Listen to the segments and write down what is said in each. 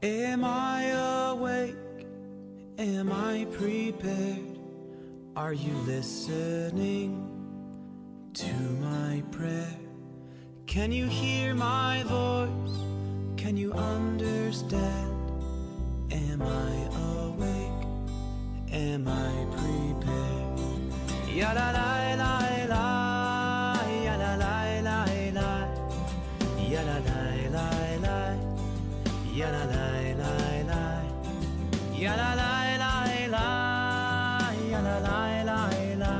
Am I awake? Am I prepared? Are you listening to my prayer? Can you hear my voice? Can you understand? Am I awake? Am I prepared? Ya la la la la, ya la la la la, ya la la la la, ya la la la la, ya la la la la, ya la la la la,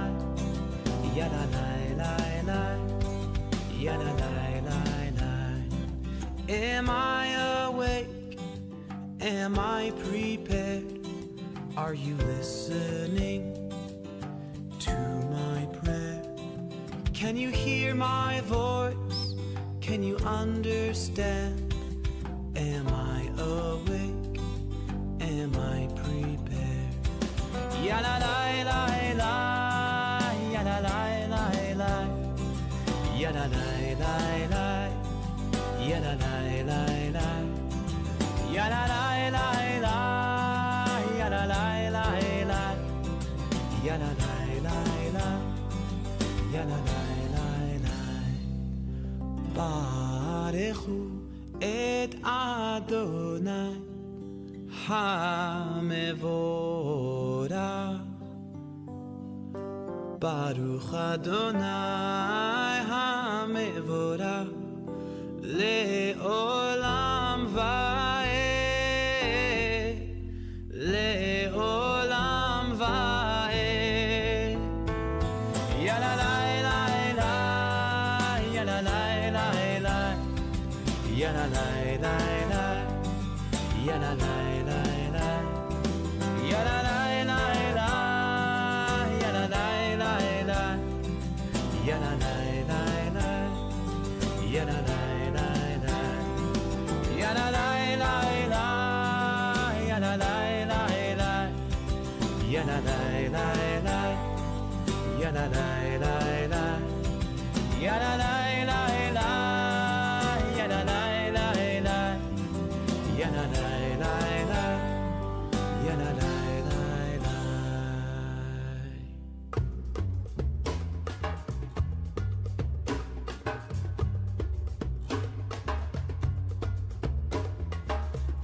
ya la la la la, ya la la la la. Am I awake? Am I prepared? Are you listening to my prayer? Can you hear my voice? Can you understand? Am I awake? Am I prepared? Ya la la la la, ya la la la la, ya la la la la, ya la la la la, ya la la la la, ya la la la la, ya la la la la, ya la la la la. Barechu et Adonai HaMevorach. Baruch Adonai HaMevorach Le'olam va'ed, Le'olam va'ed. Ya la la la la, ya la la la la, ya la la la la, ya la la la la, ya la la la la, ya la la la la, ya la la la la, ya la la la la, ya la la la la, ya la la la la, ya la la la la, ya la la la la, ya la la la la, ya la la la la, ya la la la la, ya la la la la.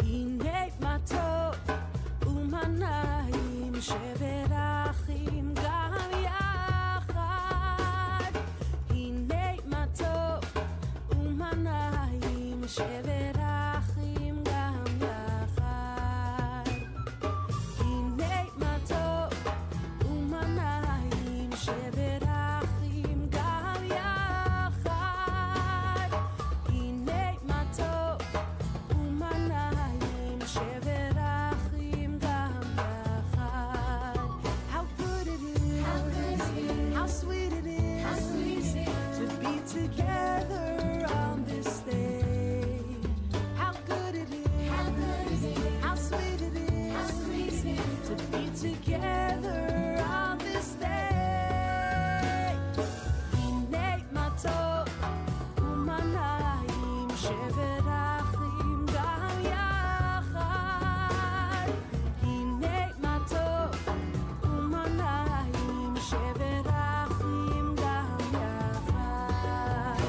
הנה מה טוב ומנעים שברחים גם יחד. הנה מה טוב ומנעים שברחים גם יחד. הנה מה טוב ומנעים שברחים גם יחד. הנה מה טוב ומנעים שברחים גם יחד. How good it is, how sweet it is, to be together on this day. How good it is, how sweet it is, to be together on this day. הנה מה טוב ומנעים שברחים גם יחד. הנה מה טוב ומנעים שברחים גם יחד.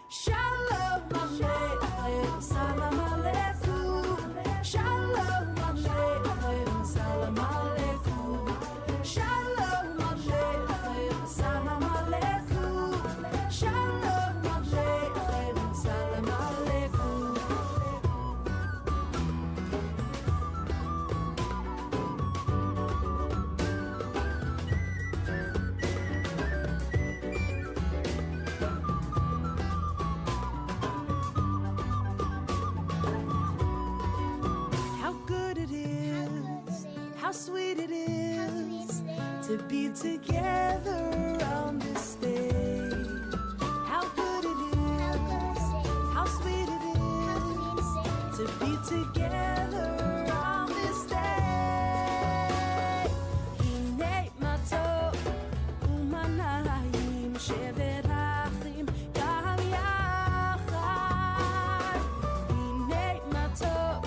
שלום עליכם, סלאם עליכום. שלום עליכם, סלאם עליכום. שלום עליכם, סלאם עליכום. שלום עליכם, סלאם עליכום. How good it is, how sweet it is, to be together on this day. How good it is, how sweet it is, to be together on this day. הנה מה טוב ומנעים שברחים גם יחד. הנה מה טוב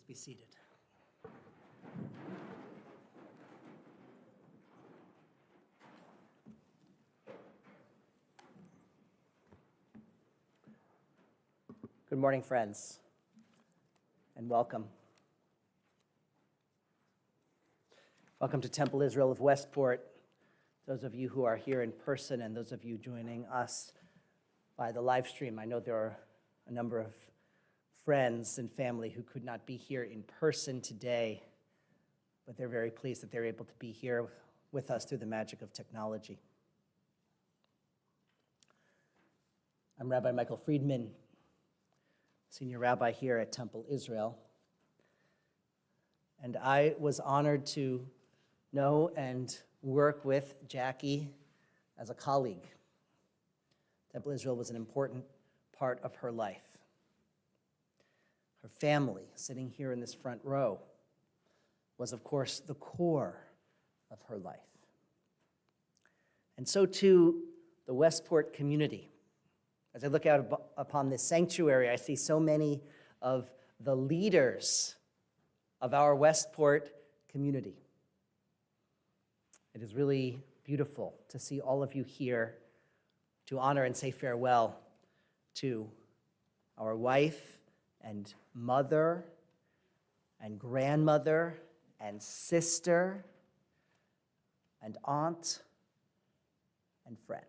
Please be seated. Good morning, friends, and welcome. Welcome to Temple Israel of Westport, those of you who are here in person and those of you joining us by the live stream. I know there are a number of friends and family who could not be here in person today, but they're very pleased that they're able to be here with us through the magic of technology. I'm Rabbi Michael Friedman, Senior Rabbi here at Temple Israel, and I was honored to know and work with Jackie as a colleague. Temple Israel was an important part of her life. Her family, sitting here in this front row, was, of course, the core of her life. And so too, the Westport community. As I look out upon this sanctuary, I see so many of the leaders of our Westport community. It is really beautiful to see all of you here to honor and say farewell to our wife and mother and grandmother and sister and aunt and friend.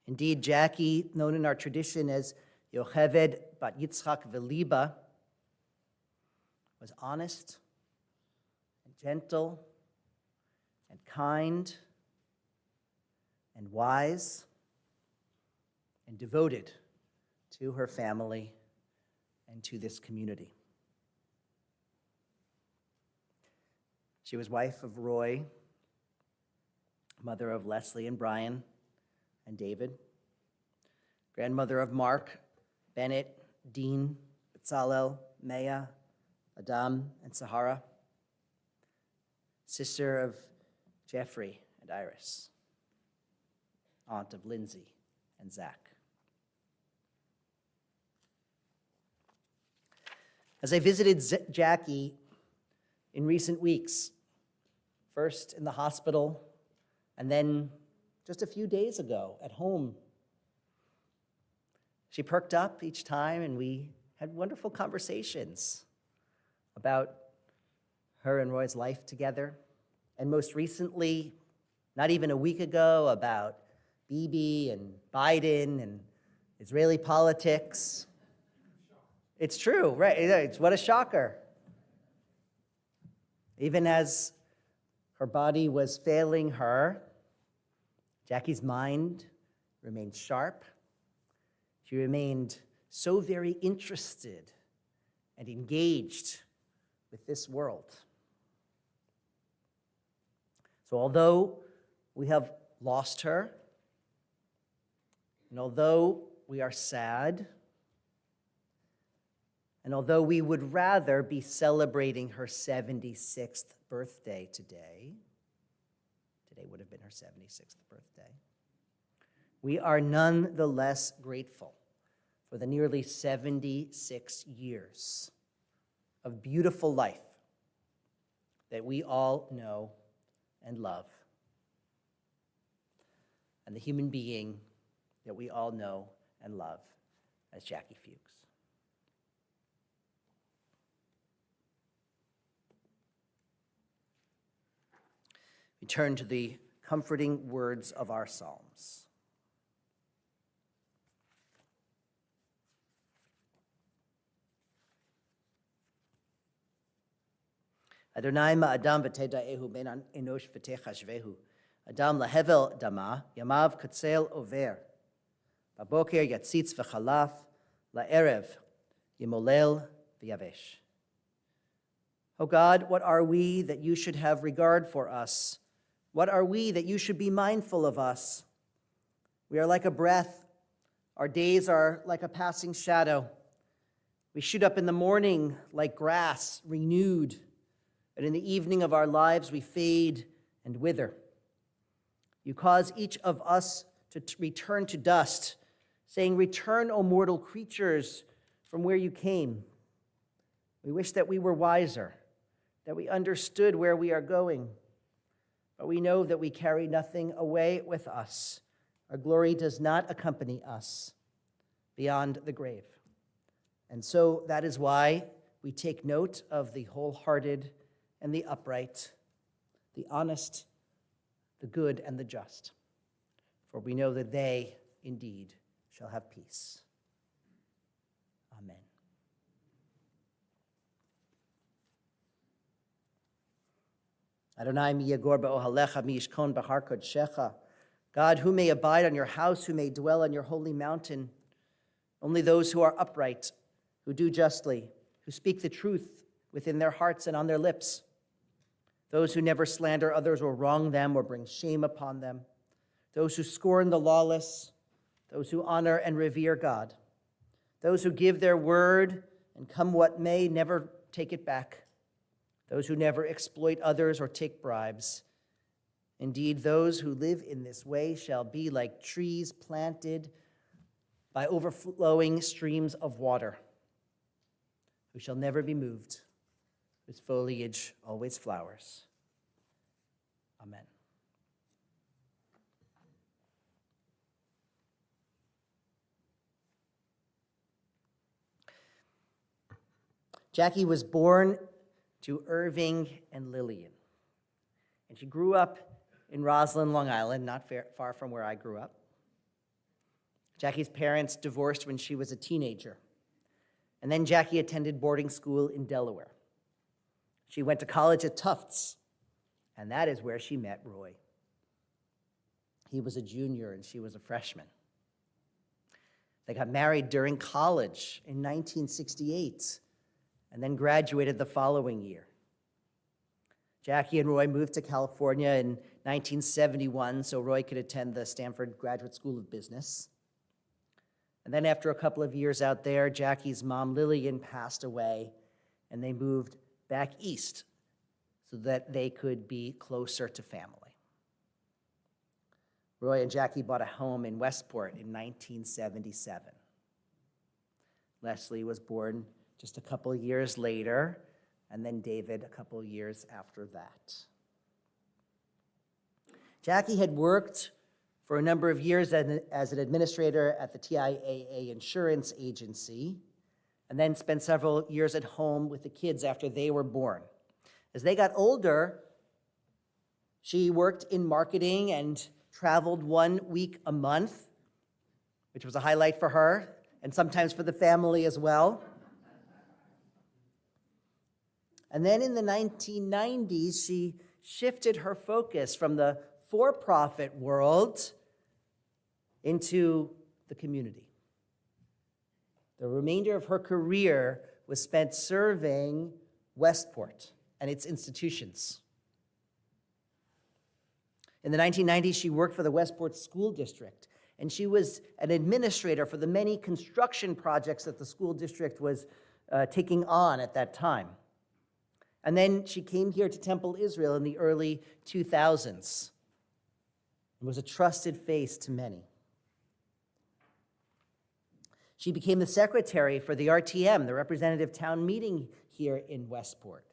Indeed, Jackie, known in our tradition as Yocheved Bat Yitzchak Veliba, was honest and gentle and kind and wise and devoted to her family and to this community. She was wife of Roy, mother of Leslie and Brian and David, grandmother of Mark, Bennett, Dean, Betzalel, Maya, Adam, and Sahara, sister of Jeffrey and Iris, aunt of Lindsay and Zach. As I visited Jackie in recent weeks, first in the hospital and then just a few days ago at home, she perked up each time and we had wonderful conversations about her and Roy's life together. And most recently, not even a week ago, about Bibi and Biden and Israeli politics. It's true, right? It's what a shocker. Even as her body was failing her, Jackie's mind remained sharp. She remained so very interested and engaged with this world. So although we have lost her, and although we are sad, and although we would rather be celebrating her 76th birthday today would have been her 76th birthday, we are nonetheless grateful for the nearly 76 years of beautiful life that we all know and love, and the human being that we all know and love as Jackie Fuchs. We turn to the comforting words of our Psalms. Adonai ma'adam v'teda'ehu ben enosh v'techashvehu. Adam lahevel dama, yamav katzel over. Baboker yatzitz v'chalaf, la'erev yimolel v'yavesh. O God, what are we that you should have regard for us? What are we that you should be mindful of us? We are like a breath. Our days are like a passing shadow. We shoot up in the morning like grass, renewed, and in the evening of our lives we fade and wither. You cause each of us to return to dust. saying, "Return, O mortal creatures, from where you came. We wish that we were wiser, that we understood where we are going. But we know that we carry nothing away with us. Our glory does not accompany us beyond the grave." And so that is why we take note of the wholehearted and the upright, the honest, the good, and the just. For we know that they, indeed, shall have peace. Amen. Adonai mi yagor ba'ohalecha mi yishkon b'har kodshecha. God, who may abide on your house, who may dwell on your holy mountain? Only those who are upright, who do justly, who speak the truth within their hearts and on their lips. Those who never slander others or wrong them or bring shame upon them. Those who scorn the lawless. Those who honor and revere God. Those who give their word and come what may, never take it back. Those who never exploit others or take bribes. Indeed, those who live in this way shall be like trees planted by overflowing streams of water, who shall never be moved, whose foliage always flowers. Amen. Jackie was born to Irving and Lillian, and she grew up in Roslyn, Long Island, not far from where I grew up. Jackie's parents divorced when she was a teenager, and then Jackie attended boarding school in Delaware. She went to college at Tufts, and that is where she met Roy. He was a junior and she was a freshman. They got married during college in 1968 and then graduated the following year. Jackie and Roy moved to California in 1971 so Roy could attend the Stanford Graduate School of Business. And then after a couple of years out there, Jackie's mom, Lillian, passed away, and they moved back east so that they could be closer to family. Roy and Jackie bought a home in Westport in 1977. Leslie was born just a couple of years later, and then David a couple of years after that. Jackie had worked for a number of years as an administrator at the TIAA Insurance Agency, and then spent several years at home with the kids after they were born. As they got older, she worked in marketing and traveled 1 week a month, which was a highlight for her, and sometimes for the family as well. And then in the 1990s, she shifted her focus from the for-profit world into the community. The remainder of her career was spent serving Westport and its institutions. In the 1990s, she worked for the Westport School District, and she was an administrator for the many construction projects that the school district was taking on at that time. And then she came here to Temple Israel in the early 2000s and was a trusted face to many. She became the secretary for the RTM, the representative town meeting here in Westport.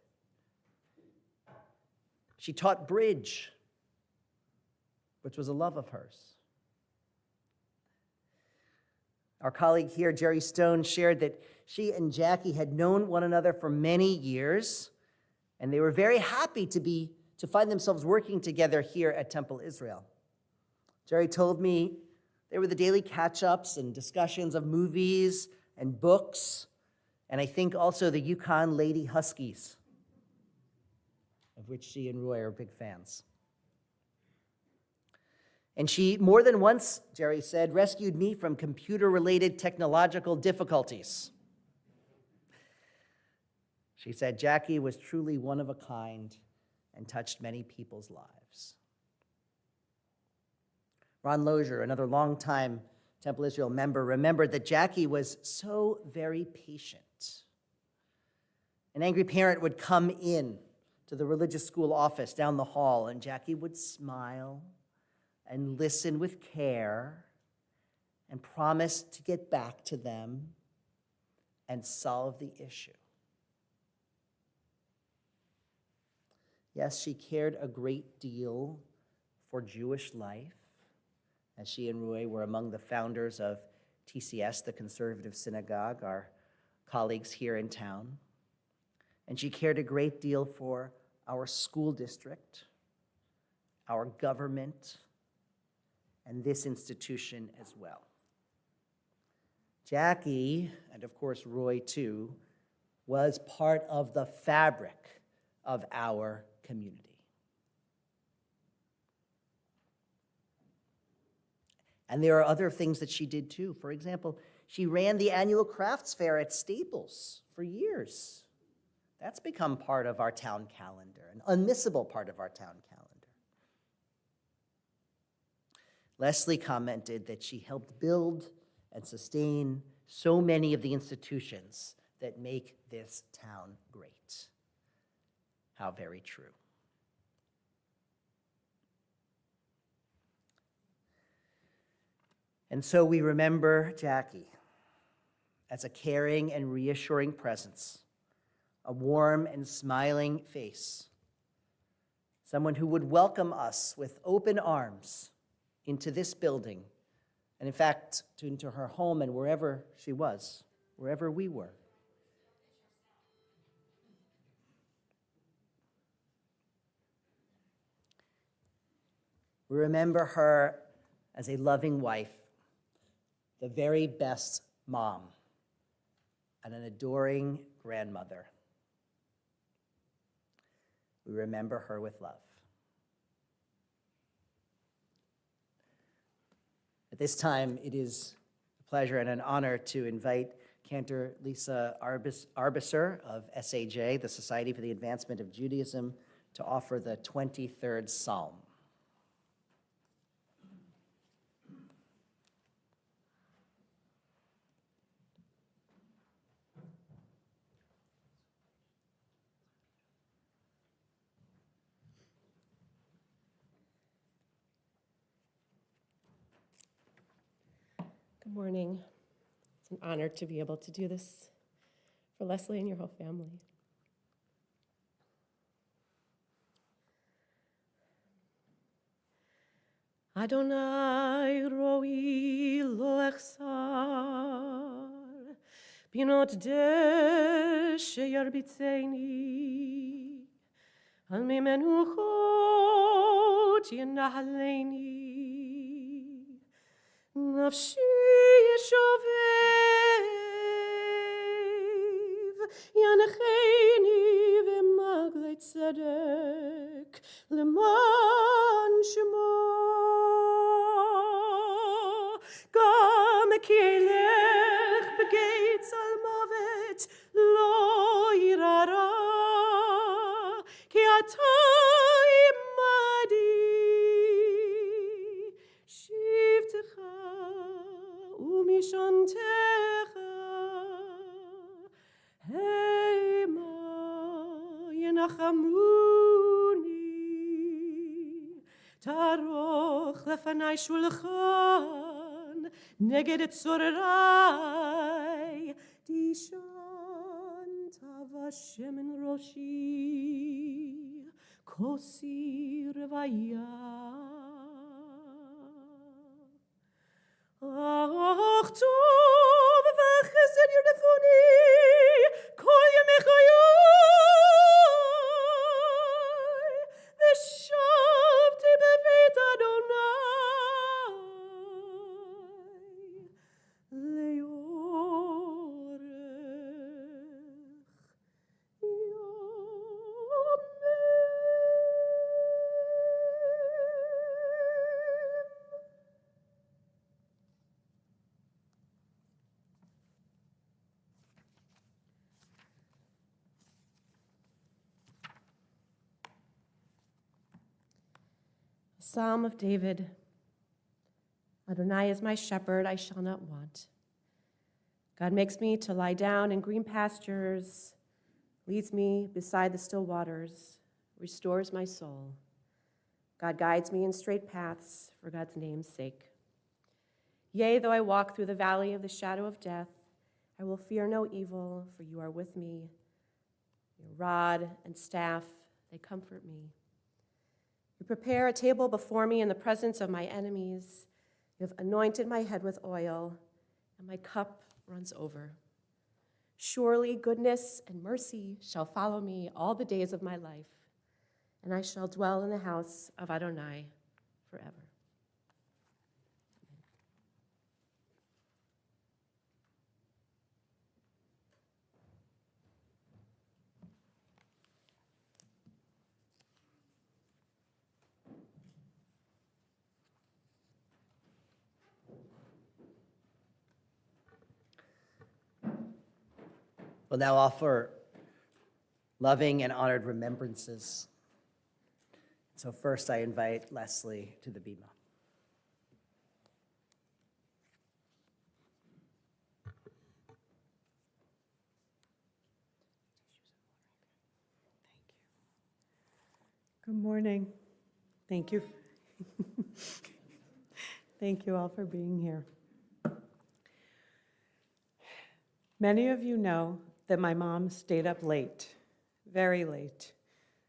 She taught bridge, which was a love of hers. Our colleague here, Jerry Stone, shared that she and Jackie had known one another for many years, and they were very happy to find themselves working together here at Temple Israel. Jerry told me there were the daily catch-ups and discussions of movies and books, and I think also the Yukon Lady Huskies, of which she and Roy are big fans. And she, more than once, Jerry said, rescued me from computer-related technological difficulties. She said, Jackie was truly one of a kind and touched many people's lives. Ron Lozier, another longtime Temple Israel member, remembered that Jackie was so very patient. An angry parent would come in to the religious school office down the hall, and Jackie would smile and listen with care and promised to get back to them and solve the issue. Yes, she cared a great deal for Jewish life, as she and Rui were among the founders of TCS, the Conservative Synagogue, our colleagues here in town. And she cared a great deal for our school district, our government, and this institution as well. Jackie, and of course Roy too, was part of the fabric of our community. And there are other things that she did too. For example, she ran the annual crafts fair at Staples for years. That's become part of our town calendar, an unmissable part of our town calendar. Leslie commented that she helped build and sustain so many of the institutions that make this town great. How very true. And so we remember Jackie as a caring and reassuring presence, a warm and smiling face, someone who would welcome us with open arms into this building, and in fact, into her home and wherever she was, wherever we were. We remember her as a loving wife, the very best mom, and an adoring grandmother. We remember her with love. At this time, it is a pleasure and an honor to invite Cantor Lisa Arbisser of SAJ, the Society for the Advancement of Judaism, to offer the 23rd Psalm. Good morning. It's an honor to be able to do this for Leslie and your whole family. Adonai roi lo echsar, binot de sheyarbitzeni, al mimenuchot yenahaleni. Nafshi yeshovev, yanecheni v'maglei tzedek, leman shemo. Gam ki elech begeitz al mavet, lo yirara, ki ata imadi. Shivtecha umishantecha, heima yenachamuni, taroch lefanai shulchan, neged tzorai, dishanta vashem roshi, kosi revaya. Ach tov v'chesed yudefuni, kol yemei chayai, v'shavti beveit Adonai, leyorech yomim. Psalm of David. Adonai is my shepherd, I shall not want. God makes me to lie down in green pastures, leads me beside the still waters, restores my soul. God guides me in straight paths for God's name's sake. Yea, though I walk through the valley of the shadow of death, I will fear no evil, for you are with me. Your rod and staff, they comfort me. You prepare a table before me in the presence of my enemies. You have anointed my head with oil, and my cup runs over. Surely goodness and mercy shall follow me all the days of my life, and I shall dwell in the house of Adonai forever. We'll now offer loving and honored remembrances. So first I invite Leslie to the bima. Good morning. Thank you. Thank you all for being here. Many of you know that my mom stayed up late, very late.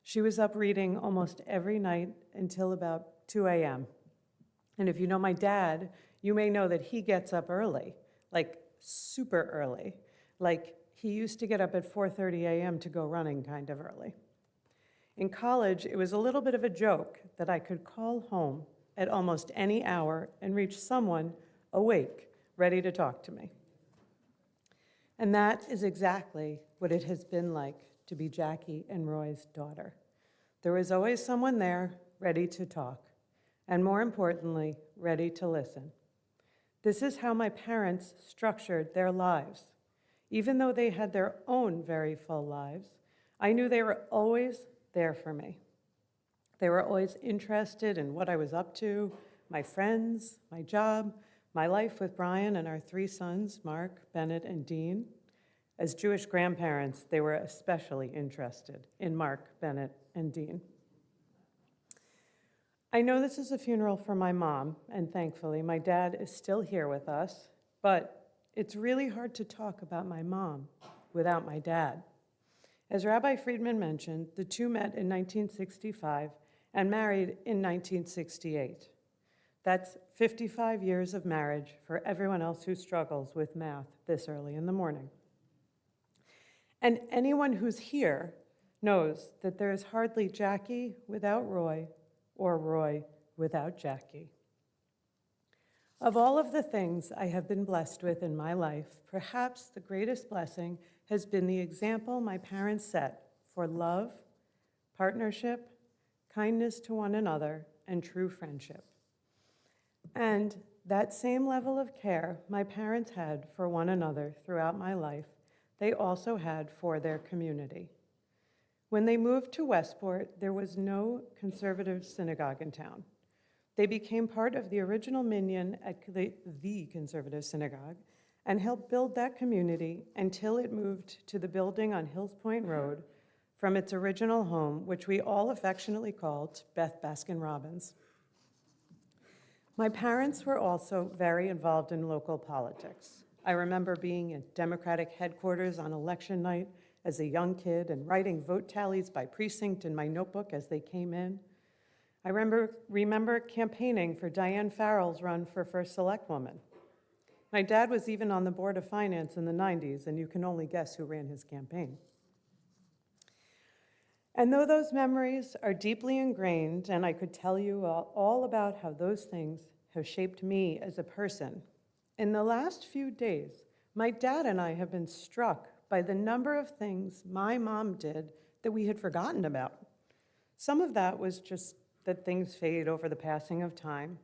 She was up reading almost every night until about 2 a.m. And if you know my dad, you may know that he gets up early, like super early. Like he used to get up at 4:30 a.m. to go running kind of early. In college, it was a little bit of a joke that I could call home at almost any hour and reach someone awake, ready to talk to me. And that is exactly what it has been like to be Jackie and Roy's daughter. There was always someone there ready to talk, and more importantly, ready to listen. This is how my parents structured their lives. Even though they had their own very full lives, I knew they were always there for me. They were always interested in what I was up to, my friends, my job, my life with Brian and our 3 sons, Mark, Bennett, and Dean. As Jewish grandparents, they were especially interested in Mark, Bennett, and Dean. I know this is a funeral for my mom, and thankfully my dad is still here with us, but it's really hard to talk about my mom without my dad. As Rabbi Friedman mentioned, the two met in 1965 and married in 1968. That's 55 years of marriage for everyone else who struggles with math this early in the morning. And anyone who's here knows that there is hardly Jackie without Roy or Roy without Jackie. Of all of the things I have been blessed with in my life, perhaps the greatest blessing has been the example my parents set for love, partnership, kindness to one another, and true friendship. And that same level of care my parents had for one another throughout my life, they also had for their community. When they moved to Westport, there was no conservative synagogue in town. They became part of the original minyan at the conservative synagogue and helped build that community until it moved to the building on Hills Point Road from its original home, which we all affectionately called Beth Baskin Robbins. My parents were also very involved in local politics. I remember being at Democratic headquarters on election night as a young kid and writing vote tallies by precinct in my notebook as they came in. I remember campaigning for Diane Farrell's run for First Selectwoman. My dad was even on the Board of Finance in the 90s, and you can only guess who ran his campaign. And though those memories are deeply ingrained, and I could tell you all about how those things have shaped me as a person, in the last few days, my dad and I have been struck by the number of things my mom did that we had forgotten about. Some of that was just that things fade over the passing of time,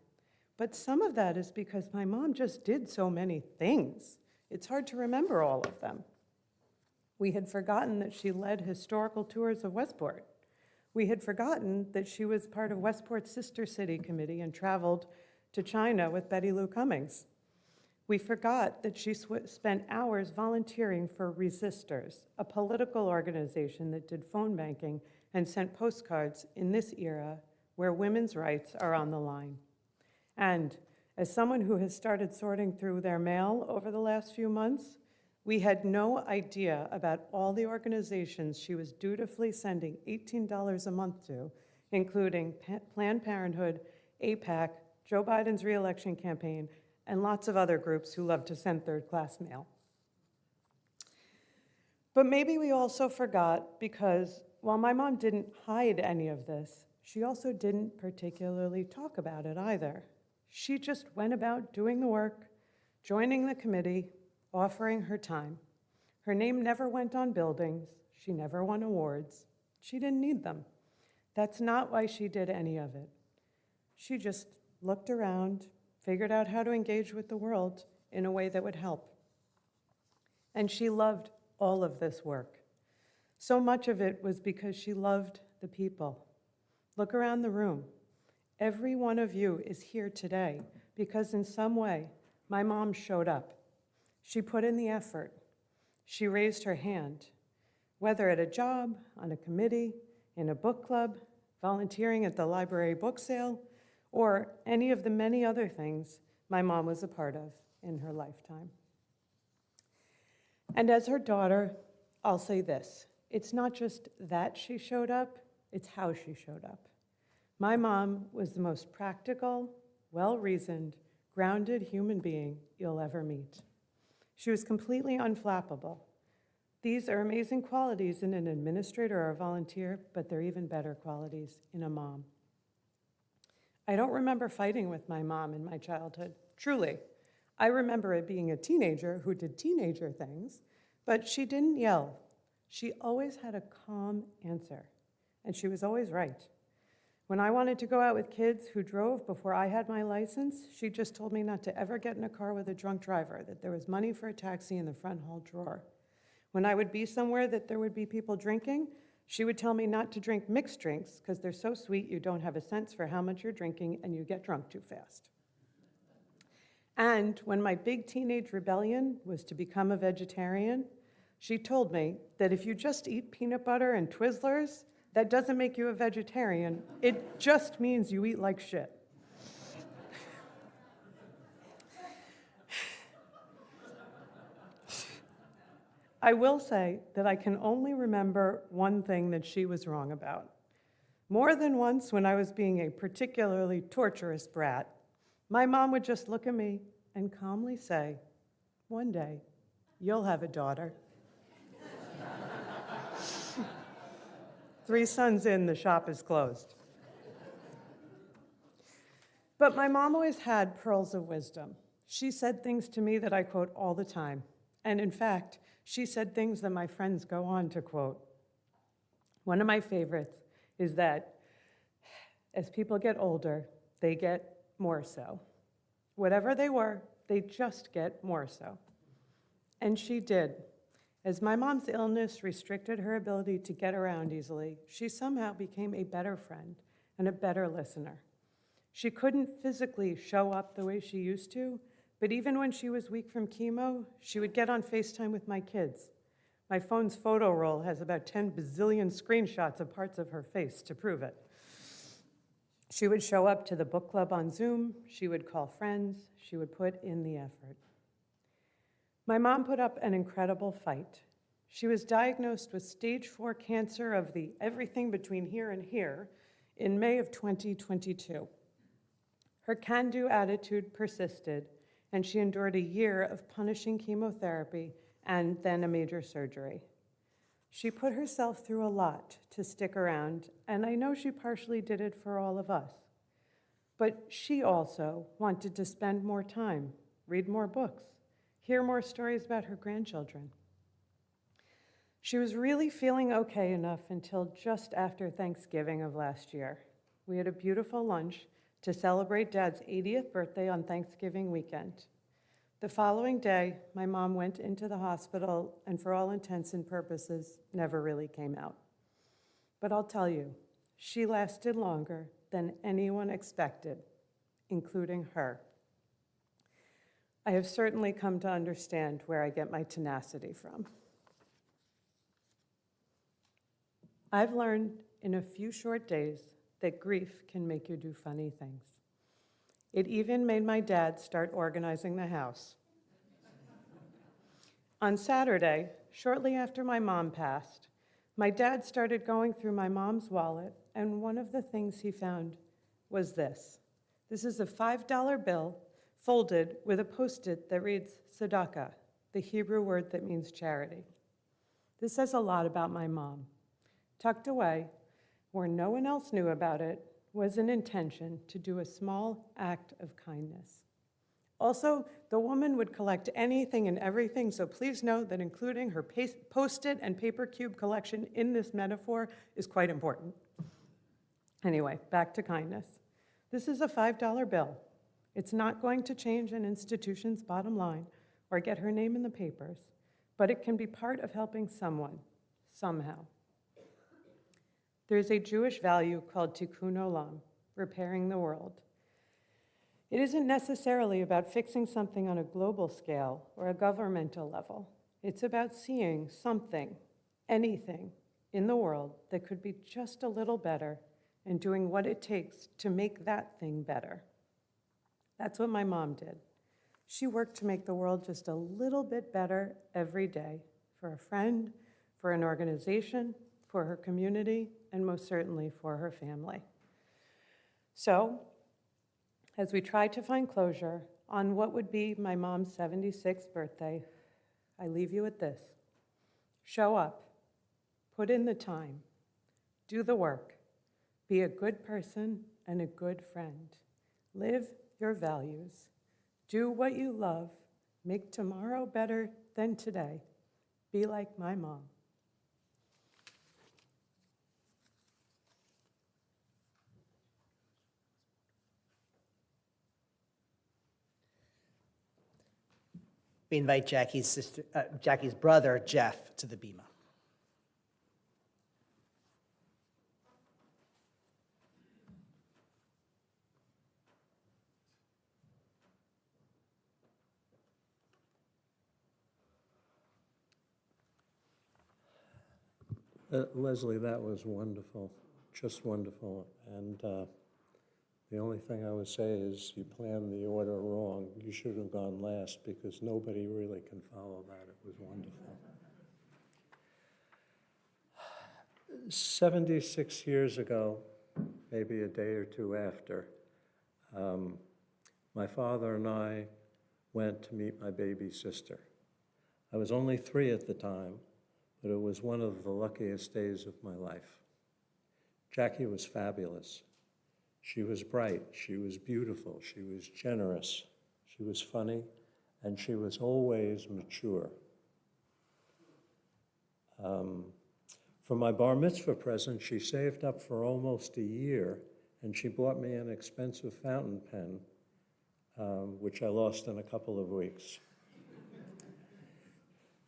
but some of that is because my mom just did so many things. It's hard to remember all of them. We had forgotten that she led historical tours of Westport. We had forgotten that she was part of Westport's Sister City Committee and traveled to China with Betty Lou Cummings. We forgot that she spent hours volunteering for Resistors, a political organization that did phone banking and sent postcards in this era where women's rights are on the line. And As someone who has started sorting through their mail over the last few months, we had no idea about all the organizations she was dutifully sending $18 a month to, including Planned Parenthood, AIPAC, Joe Biden's re-election campaign, and lots of other groups who love to send third-class mail. But maybe we also forgot because while my mom didn't hide any of this, she also didn't particularly talk about it either. She just went about doing the work, joining the committee, offering her time. Her name never went on buildings. She never won awards. She didn't need them. That's not why she did any of it. She just looked around, figured out how to engage with the world in a way that would help. And she loved all of this work. So much of it was because she loved the people. Look around the room. Every one of you is here today because in some way, my mom showed up. She put in the effort. She raised her hand, whether at a job, on a committee, in a book club, volunteering at the library book sale, or any of the many other things my mom was a part of in her lifetime. And as her daughter, I'll say this. It's not just that she showed up, it's how she showed up. My mom was the most practical, well-reasoned, grounded human being you'll ever meet. She was completely unflappable. These are amazing qualities in an administrator or a volunteer, but they're even better qualities in a mom. I don't remember fighting with my mom in my childhood, truly. I remember it being a teenager who did teenager things, but she didn't yell. She always had a calm answer, and she was always right. When I wanted to go out with kids who drove before I had my license, she just told me not to ever get in a car with a drunk driver, that there was money for a taxi in the front hall drawer. When I would be somewhere that there would be people drinking, she would tell me not to drink mixed drinks because they're so sweet you don't have a sense for how much you're drinking and you get drunk too fast. And when my big teenage rebellion was to become a vegetarian, she told me that if you just eat peanut butter and Twizzlers, that doesn't make you a vegetarian. It just means you eat like shit. I will say that I can only remember one thing that she was wrong about. More than once when I was being a particularly torturous brat, my mom would just look at me and calmly say, "One day, you'll have a daughter." 3 sons in, the shop is closed. But my mom always had pearls of wisdom. She said things to me that I quote all the time. And in fact, she said things that my friends go on to quote. One of my favorites is that as people get older, they get more so. Whatever they were, they just get more so. And she did. As my mom's illness restricted her ability to get around easily, she somehow became a better friend and a better listener. She couldn't physically show up the way she used to, but even when she was weak from chemo, she would get on FaceTime with my kids. My phone's photo roll has about 10 bazillion screenshots of parts of her face to prove it. She would show up to the book club on Zoom. She would call friends. She would put in the effort. My mom put up an incredible fight. She was diagnosed with stage 4 cancer of the everything between here and here in May of 2022. Her can-do attitude persisted, and she endured a year of punishing chemotherapy and then a major surgery. She put herself through a lot to stick around, and I know she partially did it for all of us. But she also wanted to spend more time, read more books, hear more stories about her grandchildren. She was really feeling okay enough until just after Thanksgiving of last year. We had a beautiful lunch to celebrate Dad's 80th birthday on Thanksgiving weekend. The following day, my mom went into the hospital and for all intents and purposes, never really came out. But I'll tell you, she lasted longer than anyone expected, including her. I have certainly come to understand where I get my tenacity from. I've learned in a few short days that grief can make you do funny things. It even made my dad start organizing the house. On Saturday, shortly after my mom passed, my dad started going through my mom's wallet, and one of the things he found was this. This is a $5 bill folded with a Post-it that reads tzedakah, the Hebrew word that means charity. This says a lot about my mom. Tucked away, where no one else knew about it, was an intention to do a small act of kindness. Also, the woman would collect anything and everything, so please note that including her Post-it and paper cube collection in this metaphor is quite important. Anyway, back to kindness. This is a $5 bill. It's not going to change an institution's bottom line or get her name in the papers, but it can be part of helping someone, somehow. There's a Jewish value called tikkun olam, repairing the world. It isn't necessarily about fixing something on a global scale or a governmental level. It's about seeing something, anything, in the world that could be just a little better and doing what it takes to make that thing better. That's what my mom did. She worked to make the world just a little bit better every day for a friend, for an organization, for her community, and most certainly for her family. So, as we try to find closure on what would be my mom's 76th birthday, I leave you with this. Show up, put in the time, do the work, be a good person and a good friend. Live your values, do what you love, make tomorrow better than today. Be like my mom. We invite Jackie's brother, Jeff, to the bima. Leslie, that was wonderful, just wonderful. And the only thing I would say is you planned the order wrong. You should have gone last because nobody really can follow that. It was wonderful. 76 years ago, maybe a day or two after, my father and I went to meet my baby sister. I was only 3 at the time, but it was one of the luckiest days of my life. Jackie was fabulous. She was bright, she was beautiful, she was generous, she was funny, and she was always mature. For my bar mitzvah present, she saved up for almost a year, and she bought me an expensive fountain pen, which I lost in a couple of weeks.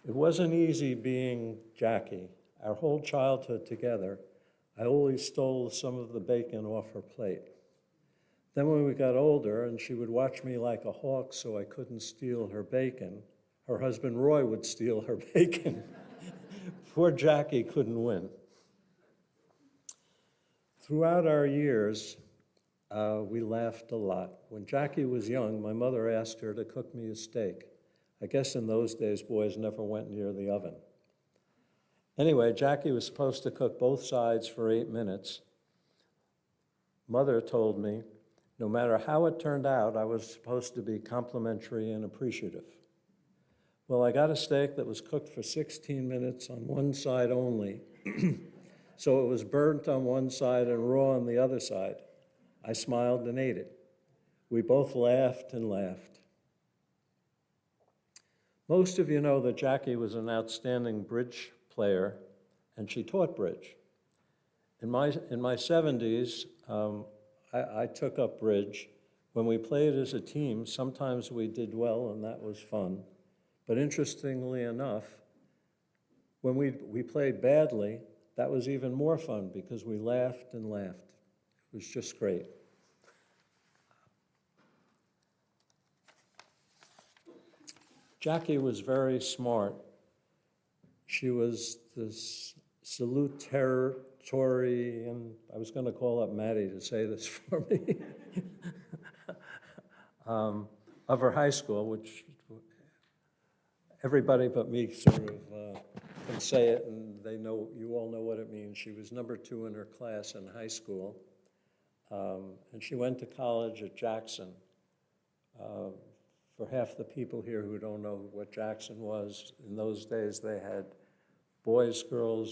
It wasn't easy being Jackie. Our whole childhood together, I always stole some of the bacon off her plate. Then when we got older and she would watch me like a hawk so I couldn't steal her bacon, her husband Roy would steal her bacon. Poor Jackie couldn't win. Throughout our years, we laughed a lot. When Jackie was young, my mother asked her to cook me a steak. I guess in those days, boys never went near the oven. Anyway, Jackie was supposed to cook both sides for 8 minutes. Mother told me, no matter how it turned out, I was supposed to be complimentary and appreciative. Well, I got a steak that was cooked for 16 minutes on one side only, so it was burnt on one side and raw on the other side. I smiled and ate it. We both laughed and laughed. Most of you know that Jackie was an outstanding bridge player, and she taught bridge. In my 70s, I took up bridge. When we played as a team, sometimes we did well, and that was fun. But interestingly enough, when we played badly, that was even more fun because we laughed and laughed. It was just great. Jackie was very smart. She was this salutatorian, I was going to call up Maddie to say this for me. of her high school, which everybody but me sort of can say it, and they know, you all know what it means. She was number 2 in her class in high school, and she went to college at Jackson. For half the people here who don't know what Jackson was, in those days they had boys school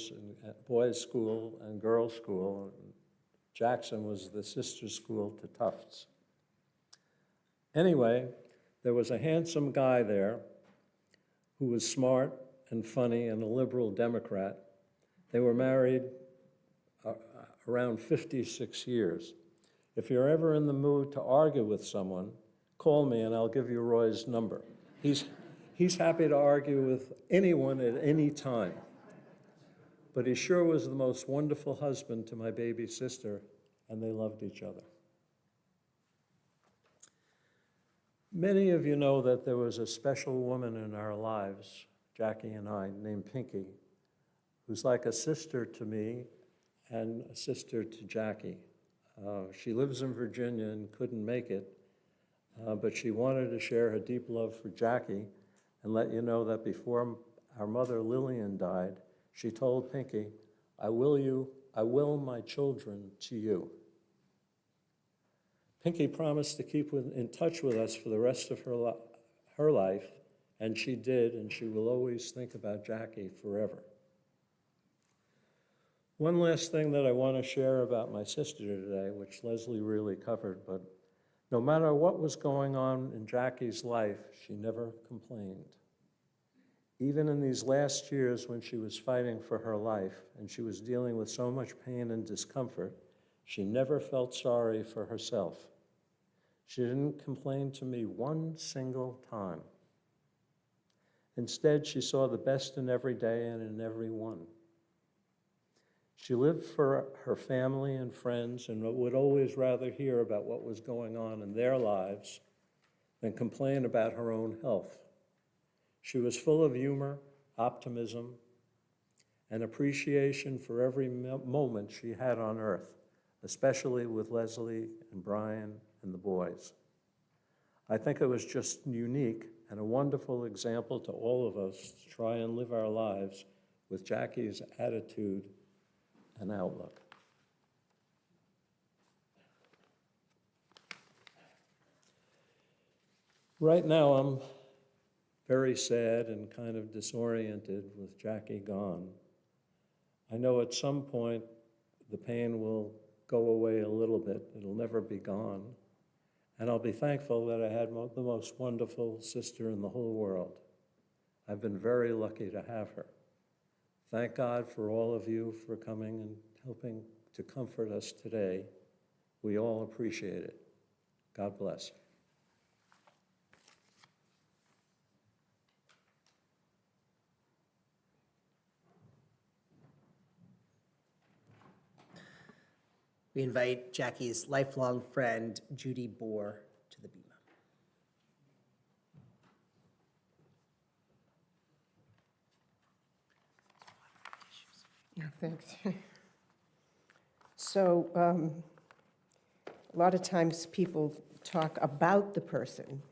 and girls school. Jackson was the sister school to Tufts. Anyway, there was a handsome guy there who was smart and funny and a liberal Democrat. They were married around 56 years. If you're ever in the mood to argue with someone, call me and I'll give you Roy's number. He's happy to argue with anyone at any time. But he sure was the most wonderful husband to my baby sister, and they loved each other. Many of you know that there was a special woman in our lives, Jackie and I, named Pinky, who's like a sister to me and a sister to Jackie. She lives in Virginia and couldn't make it, but she wanted to share her deep love for Jackie and let you know that before our mother Lillian died, she told Pinky, I will my children to you. Pinky promised to keep in touch with us for the rest of her life, and she did, and she will always think about Jackie forever. One last thing that I want to share about my sister today, which Leslie really covered, but no matter what was going on in Jackie's life, she never complained. Even in these last years when she was fighting for her life and she was dealing with so much pain and discomfort, she never felt sorry for herself. She didn't complain to me one single time. Instead, she saw the best in every day and in every one. She lived for her family and friends and would always rather hear about what was going on in their lives than complain about her own health. She was full of humor, optimism, and appreciation for every moment she had on earth, especially with Leslie and Brian and the boys. I think it was just unique and a wonderful example to all of us to try and live our lives with Jackie's attitude and outlook. Right now, I'm very sad and kind of disoriented with Jackie gone. I know at some point the pain will go away a little bit. It'll never be gone. And I'll be thankful that I had the most wonderful sister in the whole world. I've been very lucky to have her. Thank God for all of you for coming and helping to comfort us today. We all appreciate it. God bless. We invite Jackie's lifelong friend, Judy Bohr, to the bima. Yeah, thanks. So a lot of times people talk about the person,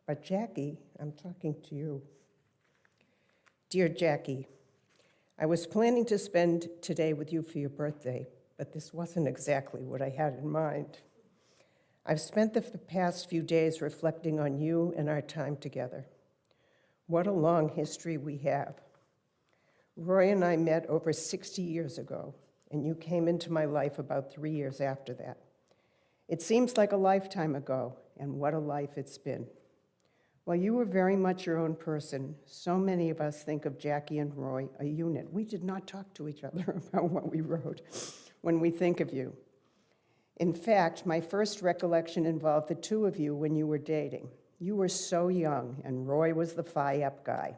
but Jackie, I'm talking to you. Dear Jackie, I was planning to spend today with you for your birthday, but this wasn't exactly what I had in mind. I've spent the past few days reflecting on you and our time together. What a long history we have. Roy and I met over 60 years ago, and you came into my life about 3 years after that. It seems like a lifetime ago, and what a life it's been. While you were very much your own person, so many of us think of Jackie and Roy a unit. We did not talk to each other about what we wrote when we think of you. In fact, my first recollection involved the two of you when you were dating. You were so young, and Roy was the Phi-Ep guy.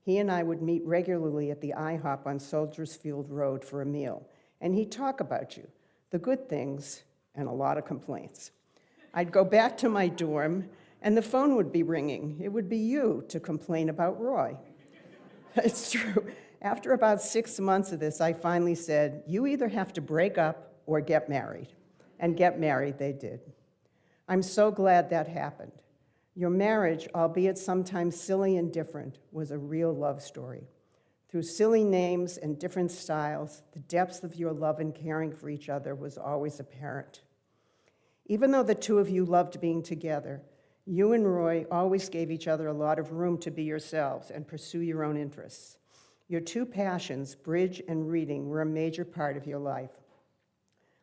He and I would meet regularly at the IHOP on Soldiers Field Road for a meal, and he'd talk about you, the good things, and a lot of complaints. I'd go back to my dorm, and the phone would be ringing. It would be you to complain about Roy. It's true. After about 6 months of this, I finally said, you either have to break up or get married. And get married they did. I'm so glad that happened. Your marriage, albeit sometimes silly and different, was a real love story. Through silly names and different styles, the depth of your love and caring for each other was always apparent. Even though the two of you loved being together, you and Roy always gave each other a lot of room to be yourselves and pursue your own interests. Your two passions, bridge and reading, were a major part of your life.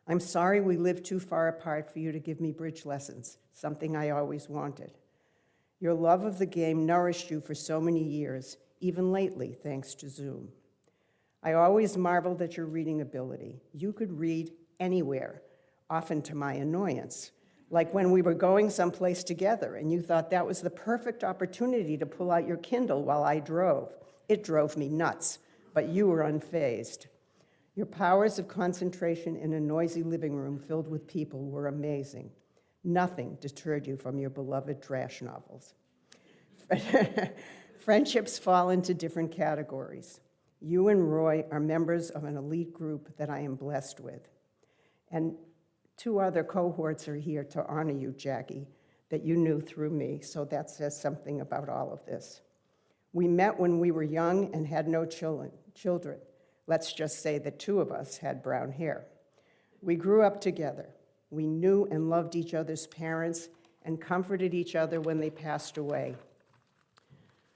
I'm sorry we lived too far apart for you to give me bridge lessons, something I always wanted. Your love of the game nourished you for so many years, even lately, thanks to Zoom. I always marveled at your reading ability. You could read anywhere, often to my annoyance, like when we were going someplace together and you thought that was the perfect opportunity to pull out your Kindle while I drove. It drove me nuts, but you were unfazed. Your powers of concentration in a noisy living room filled with people were amazing. Nothing deterred you from your beloved trash novels. Friendships fall into different categories. You and Roy are members of an elite group that I am blessed with. And 2 other cohorts are here to honor you, Jackie, that you knew through me, so that says something about all of this. We met when we were young and had no children. Let's just say that 2 of us had brown hair. We grew up together. We knew and loved each other's parents and comforted each other when they passed away.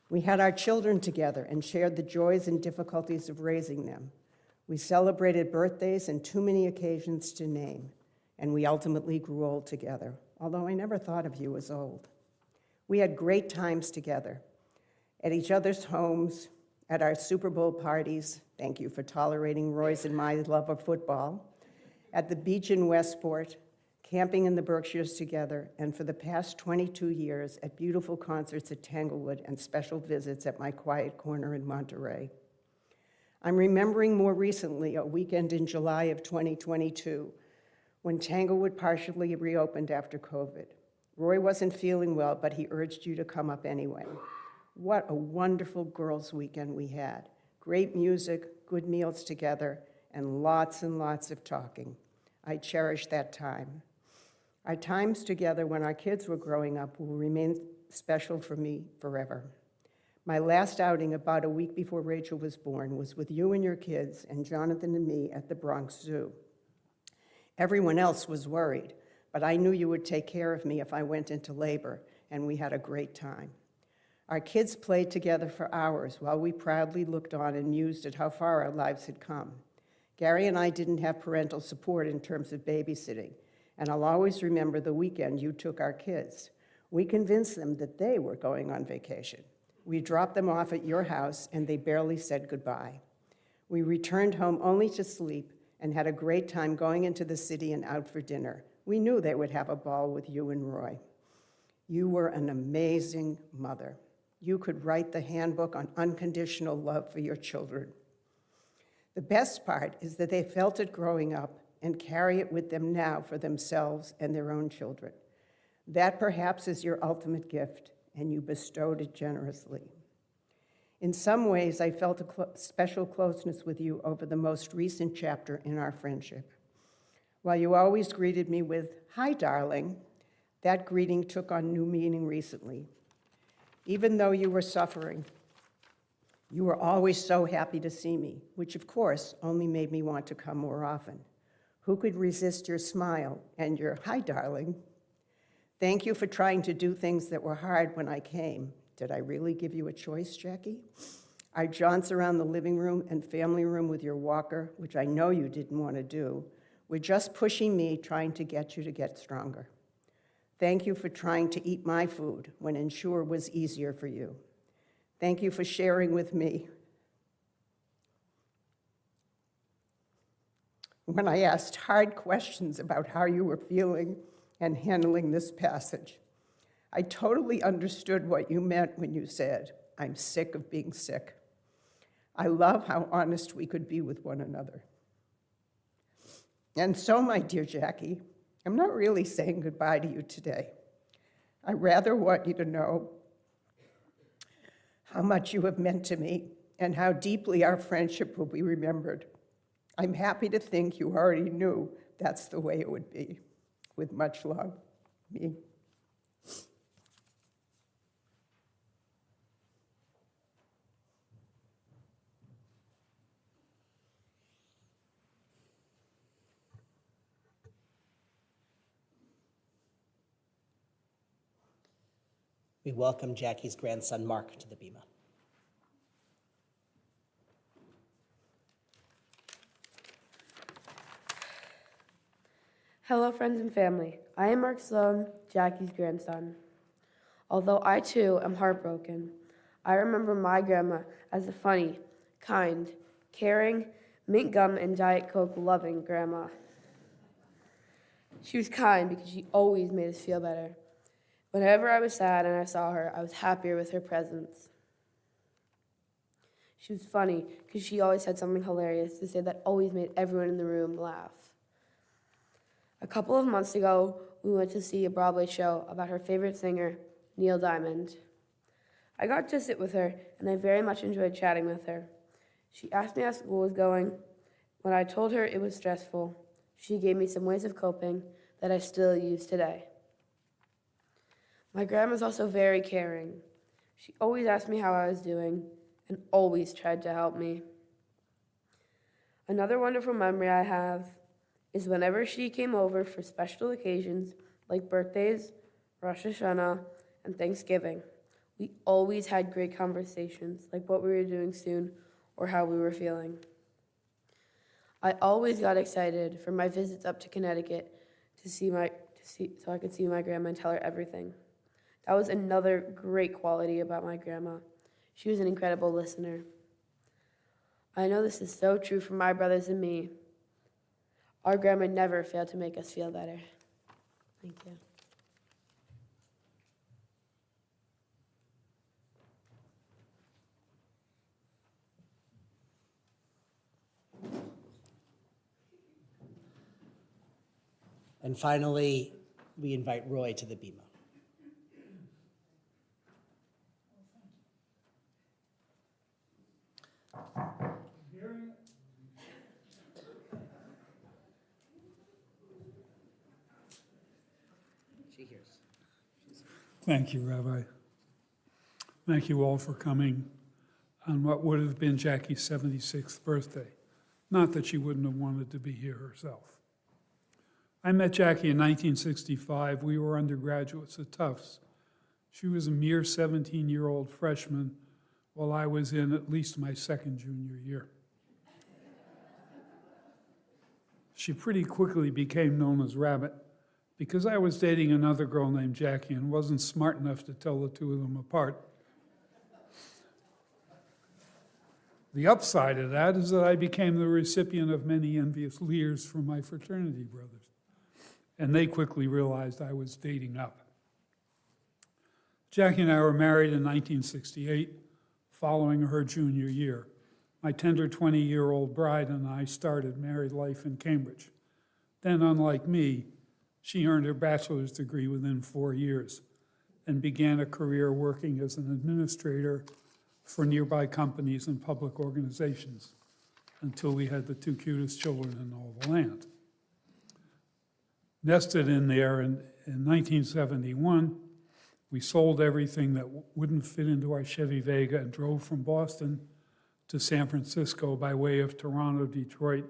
We had our children together and shared the joys and difficulties of raising them. We celebrated birthdays and too many occasions to name, and we ultimately grew old together, although I never thought of you as old. We had great times together, at each other's homes, at our Super Bowl parties. Thank you for tolerating Roy's and my love of football. At the beach in Westport, camping in the Berkshires together, and for the past 22 years at beautiful concerts at Tanglewood and special visits at my quiet corner in Monterey. I'm remembering more recently a weekend in July of 2022 when Tanglewood partially reopened after COVID. Roy wasn't feeling well, but he urged you to come up anyway. What a wonderful girls' weekend we had. Great music, good meals together, and lots of talking. I cherish that time. Our times together when our kids were growing up will remain special for me forever. My last outing about a week before Rachel was born was with you and your kids and Jonathan and me at the Bronx Zoo. Everyone else was worried, but I knew you would take care of me if I went into labor, and we had a great time. Our kids played together for hours while we proudly looked on and mused at how far our lives had come. Gary and I didn't have parental support in terms of babysitting, and I'll always remember the weekend you took our kids. We convinced them that they were going on vacation. We dropped them off at your house, and they barely said goodbye. We returned home only to sleep and had a great time going into the city and out for dinner. We knew they would have a ball with you and Roy. You were an amazing mother. You could write the handbook on unconditional love for your children. The best part is that they felt it growing up and carry it with them now for themselves and their own children. That perhaps is your ultimate gift, and you bestowed it generously. In some ways, I felt a special closeness with you over the most recent chapter in our friendship. While you always greeted me with, "Hi, darling," that greeting took on new meaning recently. Even though you were suffering, you were always so happy to see me, which of course only made me want to come more often. Who could resist your smile and your, "Hi, darling"? Thank you for trying to do things that were hard when I came. Did I really give you a choice, Jackie? Our jaunts around the living room and family room with your walker, which I know you didn't want to do, were just pushing me, trying to get you to get stronger. Thank you for trying to eat my food when Ensure was easier for you. Thank you for sharing with me when I asked hard questions about how you were feeling and handling this passage. I totally understood what you meant when you said, "I'm sick of being sick." I love how honest we could be with one another. And so, my dear Jackie, I'm not really saying goodbye to you today. I rather want you to know how much you have meant to me and how deeply our friendship will be remembered. I'm happy to think you already knew that's the way it would be. With much love. Me. We welcome Jackie's grandson, Mark, to the bima. Hello, friends and family. I am Mark Sloan, Jackie's grandson. Although I too am heartbroken, I remember my grandma as a funny, kind, caring, mint gum and Diet Coke loving grandma. She was kind because she always made us feel better. Whenever I was sad and I saw her, I was happier with her presence. She was funny because she always had something hilarious to say that always made everyone in the room laugh. A couple of months ago, we went to see a Broadway show about her favorite singer, Neil Diamond. I got to sit with her, and I very much enjoyed chatting with her. She asked me how school was going. When I told her it was stressful, she gave me some ways of coping that I still use today. My grandma's also very caring. She always asked me how I was doing and always tried to help me. Another wonderful memory I have is whenever she came over for special occasions like birthdays, Rosh Hashanah, and Thanksgiving. We always had great conversations like what we were doing soon or how we were feeling. I always got excited for my visits up to Connecticut so I could see my grandma and tell her everything. That was another great quality about my grandma. She was an incredible listener. I know this is so true for my brothers and me. Our grandma never failed to make us feel better. Thank you. And finally, we invite Roy to the bima. She hears. Thank you, Rabbi. Thank you all for coming on what would have been Jackie's 76th birthday. Not that she wouldn't have wanted to be here herself. I met Jackie in 1965. We were undergraduates at Tufts. She was a mere 17-year-old freshman while I was in at least my second junior year. She pretty quickly became known as Rabbit because I was dating another girl named Jackie and wasn't smart enough to tell the two of them apart. The upside of that is that I became the recipient of many envious leers from my fraternity brothers, and they quickly realized I was dating up. Jackie and I were married in 1968, following her junior year. My tender 20-year-old bride and I started married life in Cambridge. Then, unlike me, she earned her bachelor's degree within 4 years and began a career working as an administrator for nearby companies and public organizations until we had the two cutest children in all the land. Nested in there in 1971, we sold everything that wouldn't fit into our Chevy Vega and drove from Boston to San Francisco by way of Toronto, Detroit,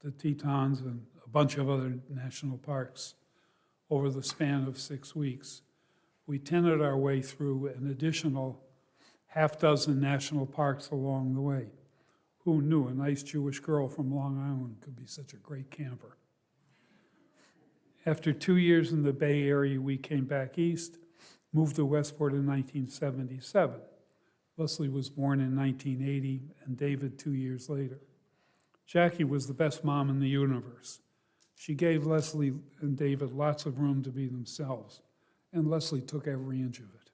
the Tetons, and a bunch of other national parks over the span of 6 weeks. We tendered our way through an additional half-dozen national parks along the way. Who knew a nice Jewish girl from Long Island could be such a great camper? After 2 years in the Bay Area, we came back east, moved to Westport in 1977. Leslie was born in 1980, and David 2 years later. Jackie was the best mom in the universe. She gave Leslie and David lots of room to be themselves, and Leslie took every inch of it.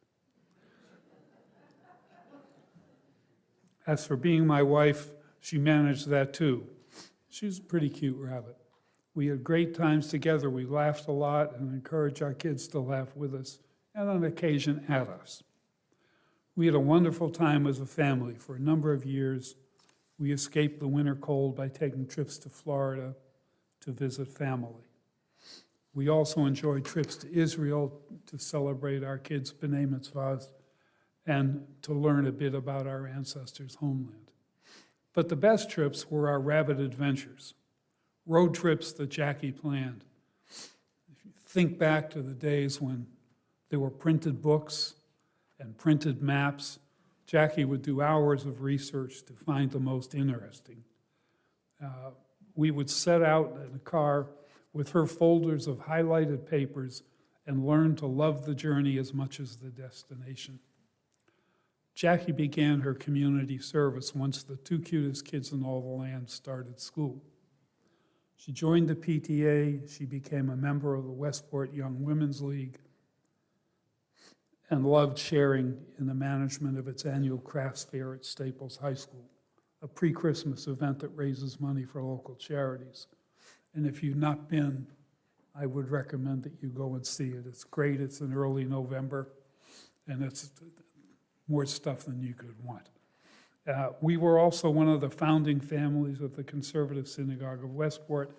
As for being my wife, she managed that too. She's a pretty cute rabbit. We had great times together. We laughed a lot and encouraged our kids to laugh with us and on occasion at us. We had a wonderful time as a family for a number of years. We escaped the winter cold by taking trips to Florida to visit family. We also enjoyed trips to Israel to celebrate our kids' B'nai Mitzvahs and to learn a bit about our ancestors' homeland. But the best trips were our rabid adventures, road trips that Jackie planned. If you think back to the days when there were printed books and printed maps, Jackie would do hours of research to find the most interesting. We would set out in a car with her folders of highlighted papers and learn to love the journey as much as the destination. Jackie began her community service once the two cutest kids in all the land started school. She joined the PTA, she became a member of the Westport Young Women's League, and loved sharing in the management of its annual crafts fair at Staples High School, a pre-Christmas event that raises money for local charities. And if you've not been, I would recommend that you go and see it. It's great, it's in early November, and it's more stuff than you could want. We were also one of the founding families of the Conservative Synagogue of Westport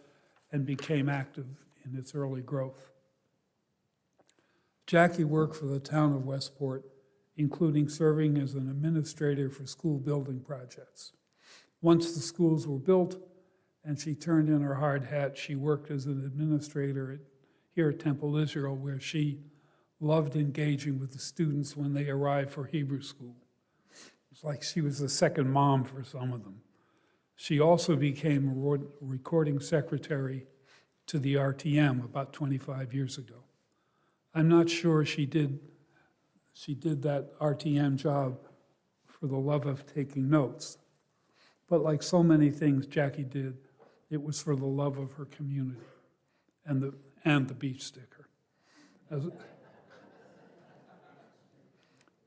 and became active in its early growth. Jackie worked for the town of Westport, including serving as an administrator for school building projects. Once the schools were built and she turned in her hard hat, she worked as an administrator here at Temple Israel, where she loved engaging with the students when they arrived for Hebrew school. It's like she was the second mom for some of them. She also became a recording secretary to the RTM about 25 years ago. I'm not sure she did that RTM job for the love of taking notes. But like so many things Jackie did, it was for the love of her community and the beach sticker.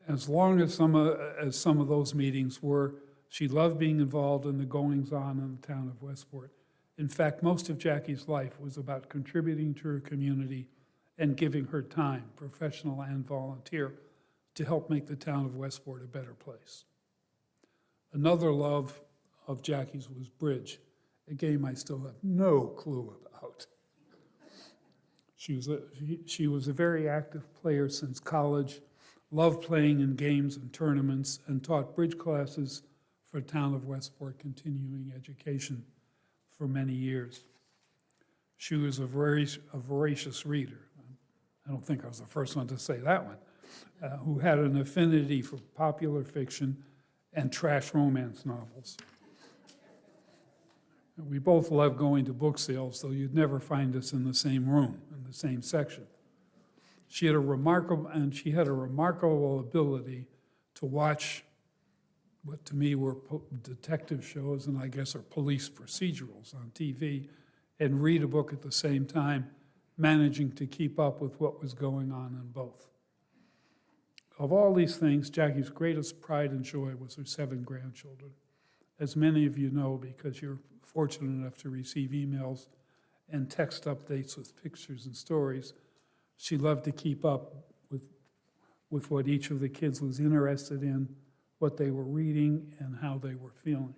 As long as some of those meetings were, she loved being involved in the goings-on in the town of Westport. In fact, most of Jackie's life was about contributing to her community and giving her time, professional and volunteer, to help make the town of Westport a better place. Another love of Jackie's was bridge, a game I still have no clue about. She was a very active player since college, loved playing in games and tournaments, and taught bridge classes for town of Westport continuing education for many years. She was a voracious reader. I don't think I was the first one to say that one, who had an affinity for popular fiction and trash romance novels. We both love going to book sales, though you'd never find us in the same room, in the same section. She had a remarkable ability to watch what to me were detective shows and I guess are police procedurals on TV and read a book at the same time, managing to keep up with what was going on in both. Of all these things, Jackie's greatest pride and joy was her 7 grandchildren. As many of you know, because you're fortunate enough to receive emails and text updates with pictures and stories, she loved to keep up with what each of the kids was interested in, what they were reading, and how they were feeling.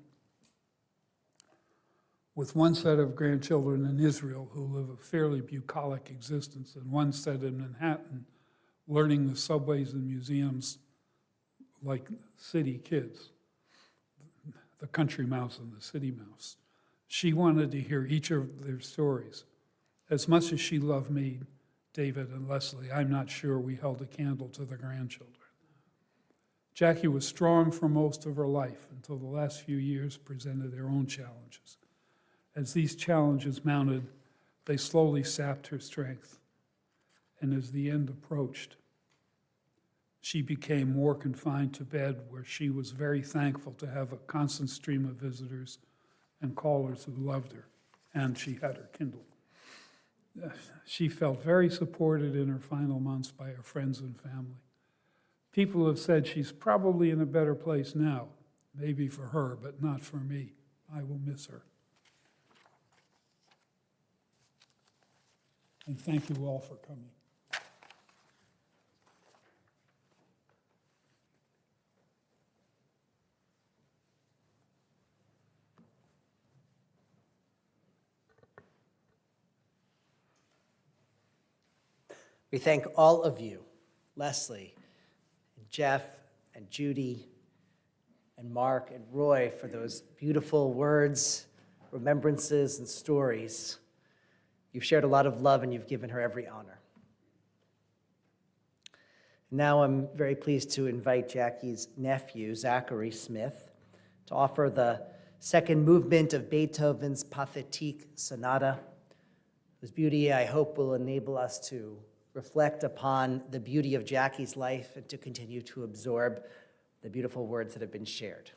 With one set of grandchildren in Israel who live a fairly bucolic existence, and one set in Manhattan learning the subways and museums like city kids, the country mouse and the city mouse. She wanted to hear each of their stories. As much as she loved me, David and Leslie, I'm not sure we held a candle to the grandchildren. Jackie was strong for most of her life until the last few years presented their own challenges. As these challenges mounted, they slowly sapped her strength. And as the end approached, she became more confined to bed, where she was very thankful to have a constant stream of visitors and callers who loved her, and she had her Kindle. She felt very supported in her final months by her friends and family. People have said she's probably in a better place now, maybe for her, but not for me. I will miss her. And thank you all for coming. We thank all of you, Leslie, and Jeff, and Judy, and Mark, and Roy, for those beautiful words, remembrances, and stories. You've shared a lot of love, and you've given her every honor. Now I'm very pleased to invite Jackie's nephew, Zachary Smith, to offer the second movement of Beethoven's Pathétique Sonata, whose beauty I hope will enable us to reflect upon the beauty of Jackie's life and to continue to absorb the beautiful words that have been shared.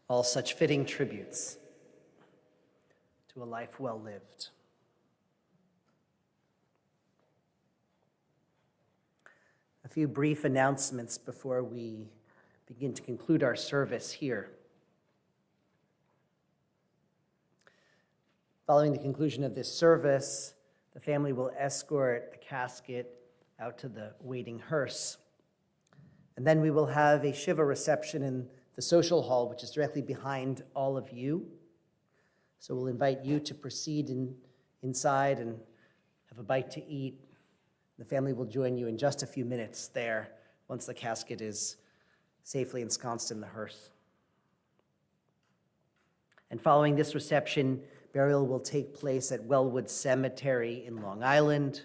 all such fitting tributes to a life well lived. A few brief announcements before we begin to conclude our service here. Following the conclusion of this service, the family will escort the casket out to the waiting hearse. And then we will have a Shiva reception in the social hall, which is directly behind all of you. So we'll invite you to proceed inside and have a bite to eat. The family will join you in just a few minutes there once the casket is safely ensconced in the hearse. And following this reception, burial will take place at Wellwood Cemetery in Long Island.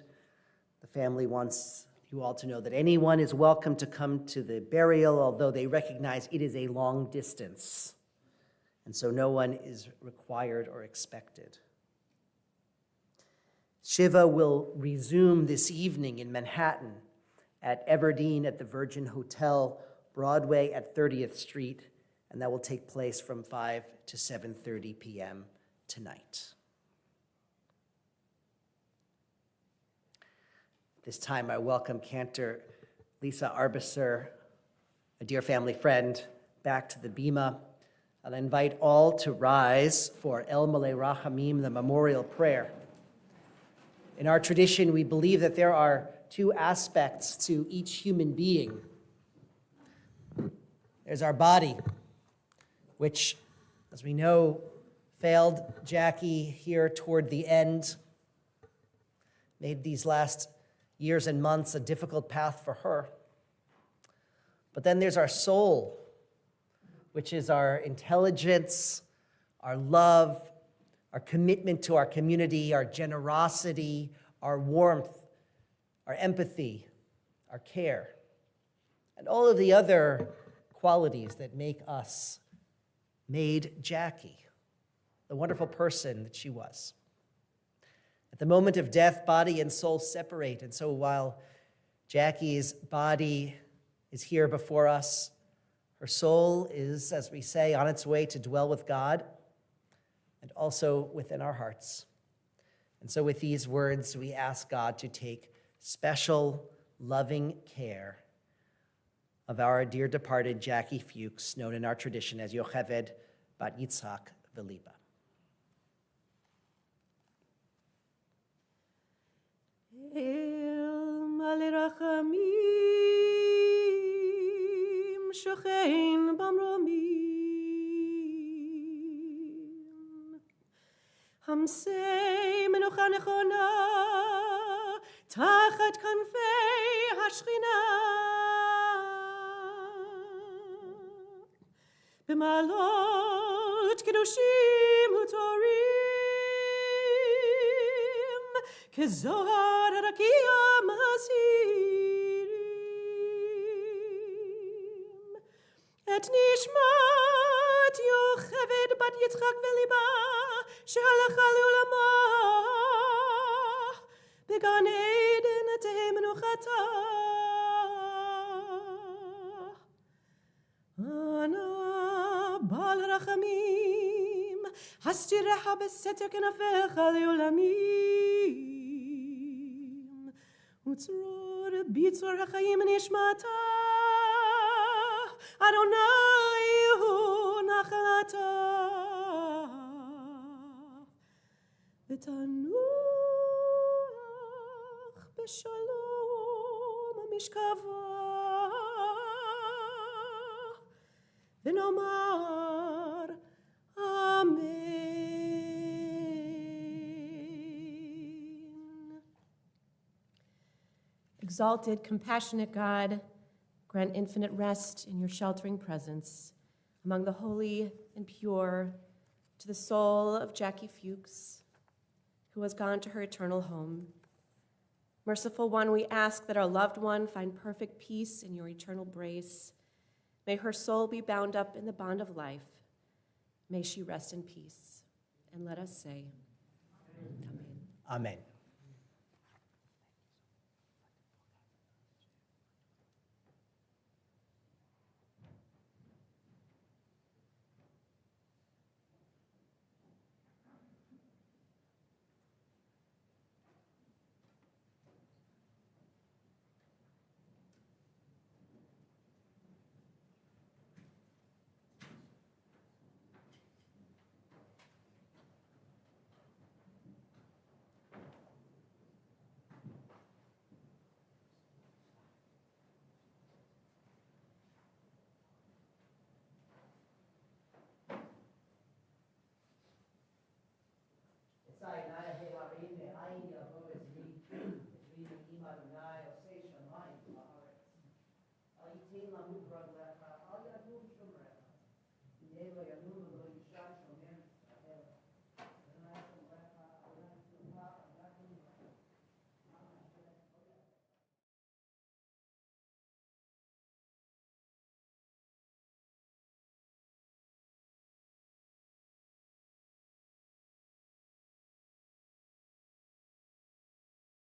The family wants you all to know that anyone is welcome to come to the burial, although they recognize it is a long distance, and so no one is required or expected. Shiva will resume this evening in Manhattan at Everdeen at the Virgin Hotel, Broadway at 30th Street, and that will take place from 5 to 7:30 p.m. tonight. This time I welcome Cantor Lisa Arbisser, a dear family friend, back to the Bima. I'll invite all to rise for El Malei Rachamim, the memorial prayer. In our tradition, we believe that there are two aspects to each human being. There's our body, which, as we know, failed Jackie here toward the end, made these last years and months a difficult path for her. But then there's our soul, which is our intelligence, our love, our commitment to our community, our generosity, our warmth, our empathy, our care, and all of the other qualities that make us made Jackie the wonderful person that she was. At the moment of death, body and soul separate, and so while Jackie's body is here before us, her soul is, as we say, on its way to dwell with God and also within our hearts. And so with these words, we ask God to take special, loving care of our dear departed Jackie Fuchs, known in our tradition as Yocheved Bat Yitzhak Veliba. El Malei Rachamim Shochein Bamromim Hamsei Menucha Nechona Tachat Kanfei Hashchina B'malot Kedoshim Utorim Kezohar Rakia Masirim Et Nishmat Yocheved Bat Yitzchak Veliba Shehalach Le'olama Began Eden Tehei Menuchata Ana Bal Rachamim Hastirecha Beseter Kenafecha Le'olamim Utzror Bitzor HaChaim Nishmata Adonai Hu Nachlata V'tanuach B'shalom Mishkava V'nomar Amen. Exalted, compassionate God, grant infinite rest in your sheltering presence among the holy and pure to the soul of Jackie Fuchs, who has gone to her eternal home. Merciful One, we ask that our loved one find perfect peace in your eternal grace. May her soul be bound up in the bond of life. May she rest in peace. And let us say, Amen. Amen. side